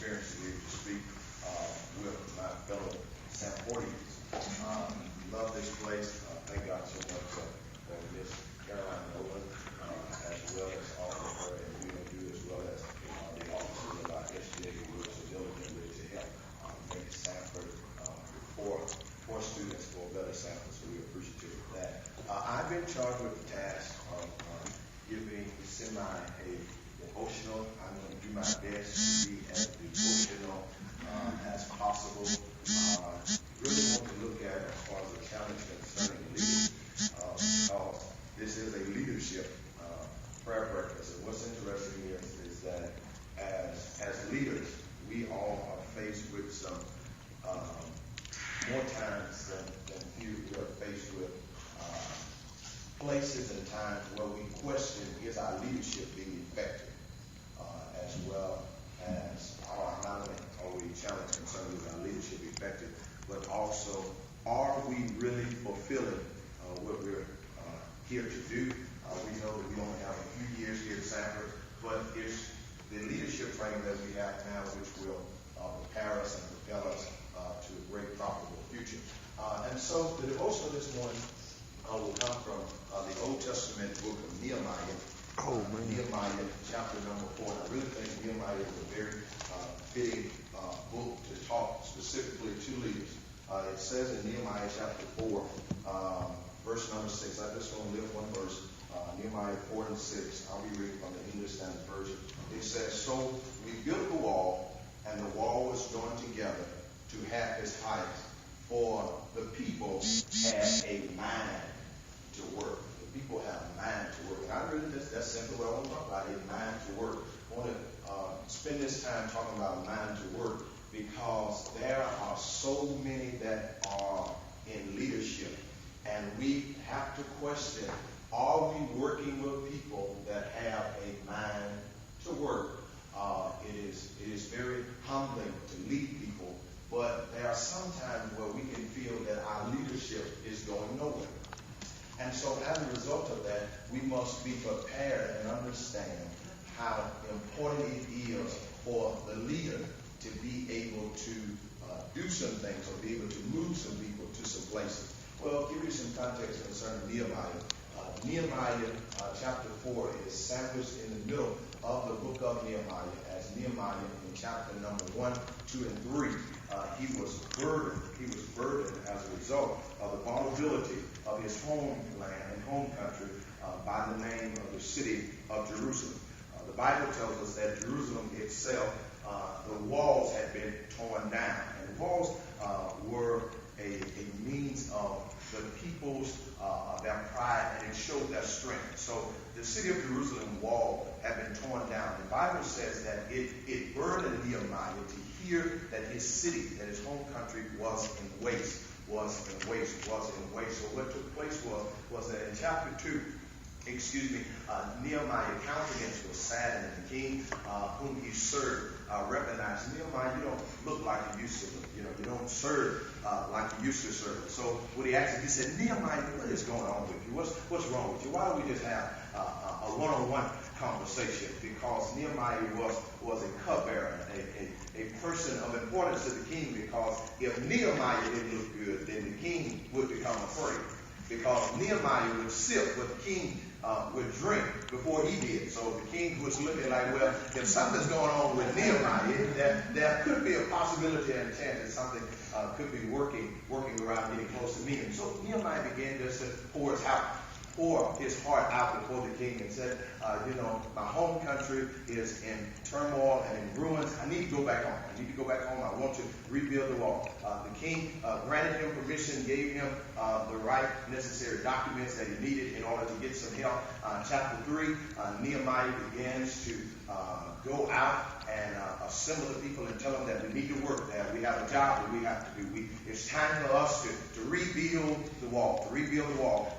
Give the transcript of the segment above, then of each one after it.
experience to be able to speak with my fellow Samfordians. Love this place. Thank God so much for Miss Caroline Nolan, as well as all of her and you as well as the officers of our SGA who work so diligently to help make Samford for students for a better Samford. So we appreciate that. I've been charged with the task of giving semi a devotional. I'm going to do my best to be as devotional as possible. Really want to look at as far as the challenge concerning leaders, because this is a leadership prayer breakfast. And what's interesting is that as leaders, we all are faced with some more times than few. We are faced with places and times where we question, is our leadership being effective, as well as not only are we challenged concerning is our leadership effective, but also are we really fulfilling what we're here to do. We know that we only have a few years here at Samford, but it's the leadership training that we have now which will prepare us and propel us to a great profitable future. And so the devotional this morning will come from the Old Testament book of Nehemiah. Nehemiah chapter number 4. And I really think Nehemiah is a very fitting book to talk specifically to leaders. It says in Nehemiah chapter 4, verse number 6. I just want to lift one verse. Nehemiah 4 and 6. I'll be reading from the English Standard Version. It says, "So we built the wall, and the wall was joined together to half its height, for the people had a mind to work." The people have a mind to work. And I really, that's simply what I want to talk about, a mind to work. I want to spend this time talking about a mind to work because there are so many that are in leadership. And we have to question, are we working with people that have a mind to work? It is very humbling to lead people, but there are some times where we can feel that our leadership is going nowhere. And so as a result of that, we must be prepared and understand how important it is for the leader to be able to do some things or be able to move some people to some places. Well, I'll give you some context concerning Nehemiah. Nehemiah chapter 4 is sandwiched in the middle of the book of Nehemiah, as Nehemiah in chapter number 1, 2, and 3, he was burdened as a result of the vulnerability of his homeland and home country by the name of the city of Jerusalem. The Bible tells us that Jerusalem itself, the walls had been torn down, and the walls were a means of the people's their pride, and it showed their strength. So the city of Jerusalem wall had been torn down. The Bible says that it burdened Nehemiah to hear that his city, that his home country was in waste. So what took place was that in chapter 2, Nehemiah's countenance was sad, and the king whom he served recognized, Nehemiah, you don't look like you used to look. You don't serve like you used to serve. So what he asked him, he said, Nehemiah, what is going on with you? What's wrong with you? Why don't we just have a one-on-one conversation? Because Nehemiah was a cupbearer, a person of importance to the king, because if Nehemiah didn't look good, then the king would become afraid. Because Nehemiah would sip what the king would drink before he did. So the king was looking like, well, if something's going on with Nehemiah, there could be a possibility and a chance that something could be working around getting close to me. And so Nehemiah began just to pour his heart out before the king and said, my home country is in turmoil and in ruins. I need to go back home. I want to rebuild the wall. The king granted him permission, gave him the right necessary documents that he needed in order to get some help. Chapter 3, Nehemiah begins to go out and assemble the people and tell them that we need to work there. We have a job that we have to do. It's time for us to rebuild the wall,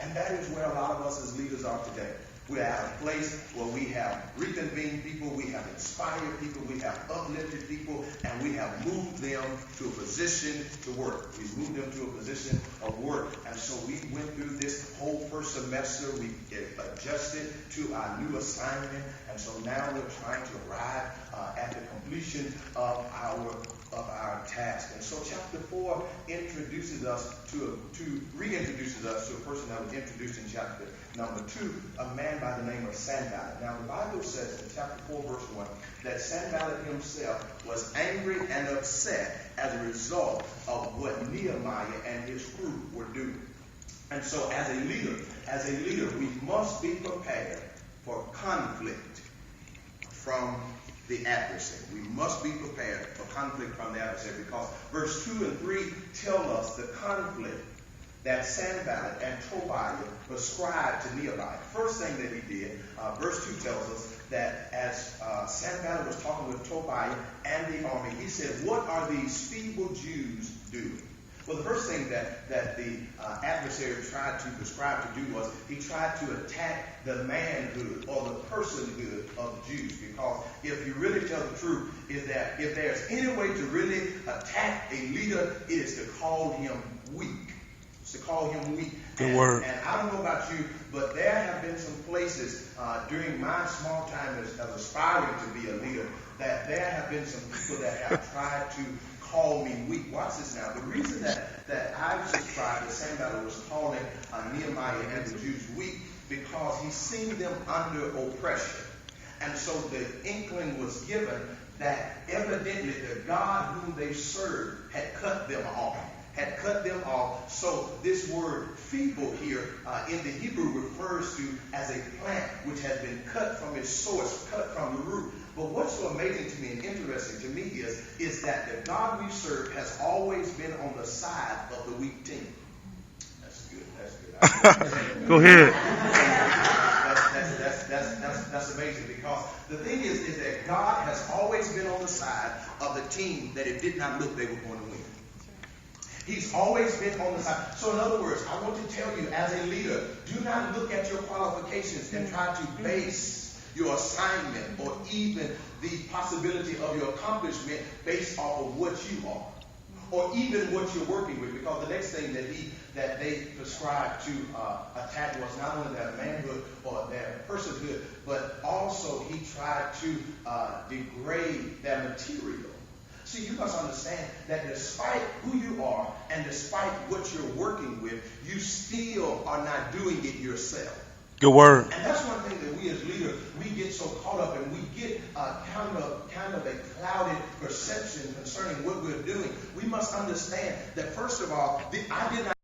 And that is where a lot of us as leaders are today. We're at a place where we have reconvened people, we have inspired people, we have uplifted people, and we have moved them to a position to work. We've moved them to a position of work. And so we went through this whole first semester. We adjusted to our new assignment. And so now we're trying to arrive at the completion of our task. And so chapter 4 reintroduces us to a person that was introduced in chapter number 2, a man by the name of Sanballat. Now the Bible says in chapter 4 verse 1 that Sanballat himself was angry and upset as a result of what Nehemiah and his crew were doing. And so as a leader, we must be prepared for conflict from the adversary. We must be prepared for conflict from the adversary, because verse 2 and 3 tell us the conflict that Sanballat and Tobiah ascribed to Nehemiah. First thing that he did, verse 2 tells us that as Sanballat was talking with Tobiah and the army, he said, "What are these feeble Jews doing?" Well, the first thing that the adversary tried to prescribe to do was he tried to attack the manhood or the personhood of the Jews. Because if you really tell the truth, is that if there's any way to really attack a leader, it is to call him weak. It's to call him weak. Good word. And I don't know about you, but there have been some places during my small time as aspiring to be a leader that there have been some people that have tried to call me weak. Watch this now. The reason that I subscribed that Sanballat was calling Nehemiah and the Jews weak, because he's seen them under oppression. And so the inkling was given that evidently the God whom they served had cut them off. So this word feeble here in the Hebrew refers to as a plant which has been cut from its source, cut from the root. But what's so amazing to me and interesting to me is that the God we serve has always been on the side of the weak team. That's good. Go ahead. That's amazing, because the thing is that God has always been on the side of the team that it did not look they were going to win. He's always been on the side. So in other words, I want to tell you as a leader, do not look at your qualifications and try to base your assignment or even the possibility of your accomplishment based off of what you are, or even what you're working with. Because the next thing that they prescribed to attack was not only their manhood or their personhood, but also he tried to degrade their material. See, you must understand that despite who you are and despite what you're working with, you still are not doing it yourself. Good word. And that's one thing that we as leaders, we get so caught up and we get kind of a clouded perception concerning what we're doing. We must understand that, first of all, I did not